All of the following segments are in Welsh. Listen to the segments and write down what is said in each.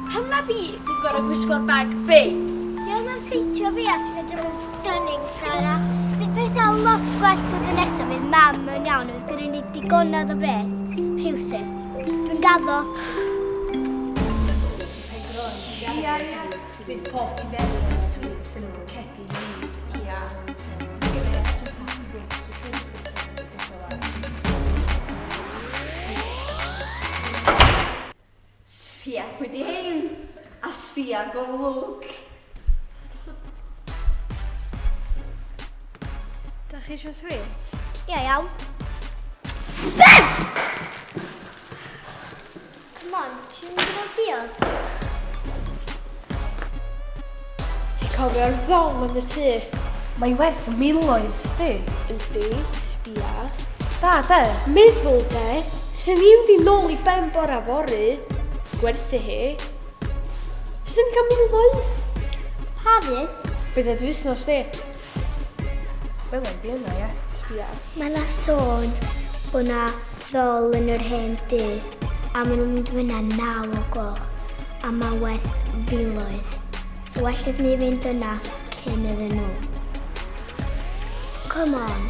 Pam na fi sy'n gorau gwisgo'r bag fi? Ie, mae'n ffeitio fi at yn edrych yn stunning, Sarah. Bydd pethau lot gwell blwyddyn nesaf fydd mam yn iawn oedd gyda ni digonedd o bres. Rhywsut. Dwi'n gaddo. Ia. Bydd pob i fewn yn sweet yn cegu ni. Ia. Sfia pwy di hyn, a sfia go lwc. Da chi eisiau sweet? Ie, iawn. Ben! Come on, ti'n mynd o'r diod? Ti'n cofio'r ddol yn y tŷ? Mae werth y miloedd, sti. Yndi, sbia. Da, de. Meddwl de, sy'n ni'n mynd i nôl i ben bora fory, gwerthu hi. Sy'n cael miloedd? Pa fydd? Bydd e dwi'n snos di. Wel, fi yna, ie. Sbia. Mae yna sôn bod yna ddol yn yr hen dŷ a maen nhw'n mynd fyna 9 o gloch a mae werth filoedd. So well ni fynd yna cyn iddyn nhw. Come on.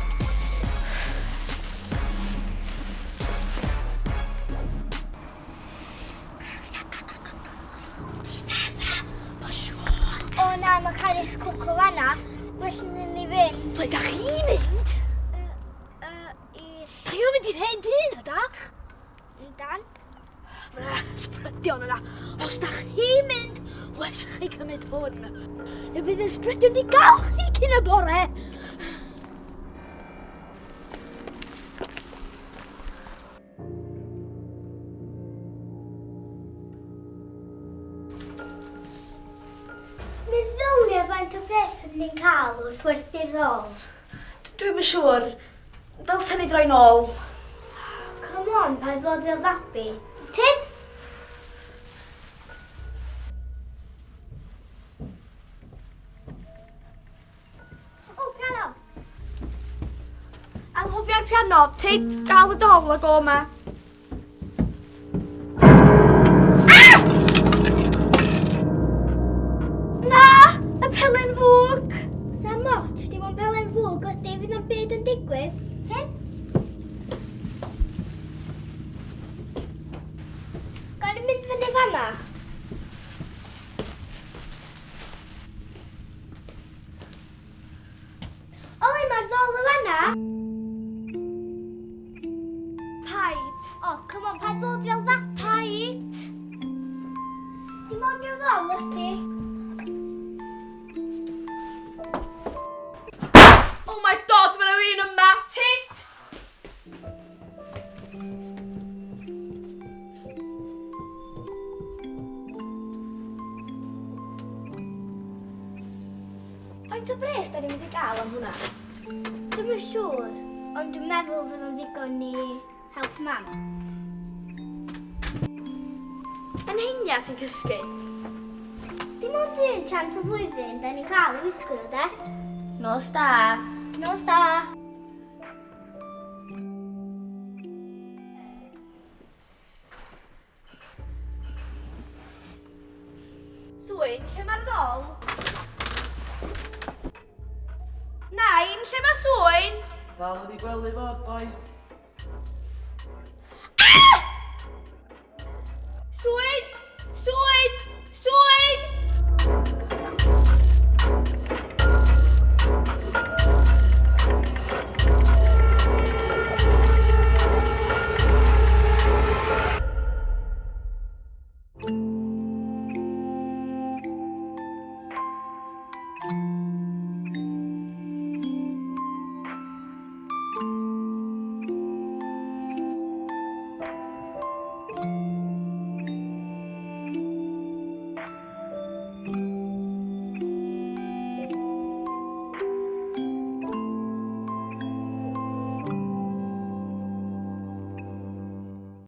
O na, mae Caris Cwcw fanna. Well ni fynd. Ble da chi'n mynd? I'r Da chi'n mynd i'r hen dyn, ydach? dan. Mae ysbrydion yna. Os da chi'n mynd, wes chi cymryd hwn. Neu bydd ysbrydion di gael chi cyn y bore. Meddylia faint o bres fydd ni'n cael wrth werthu'r ddol. Dwi'n yn siŵr. Ddylsen ni droi nôl. Come on, pa bod fel fabi. Tid? O, piano. Anghofio'r piano, Teid, gael y dol ag o yma. Na! Y pelen fwg! Sam Mott, dim ond pelen fwg ydy, fydd o'n byd yn digwydd. Tid? Gawn ni mynd fyny fanna? Oli, mae'r ddol y fanna. Paid. O, come on, paid bod fel that. Paid. Dim ond i'w ddol ydy. Oh my god, mae rhywun yma. Tit! Faint o bres da ni'n mynd i gael am hwnna? Dwi'm yn siŵr, ond dwi'n meddwl fydd o'n ddigon i help mam. Yn heinia ti'n cysgu? Dim ond un chance o flwyddyn da ni'n cael i wisgo nhw, de? Nos da. Nos da. Swyn, lle mae'r ddol? Nain, lle mae Swyn? Dal yn ei gwely fo, boi. Swyn!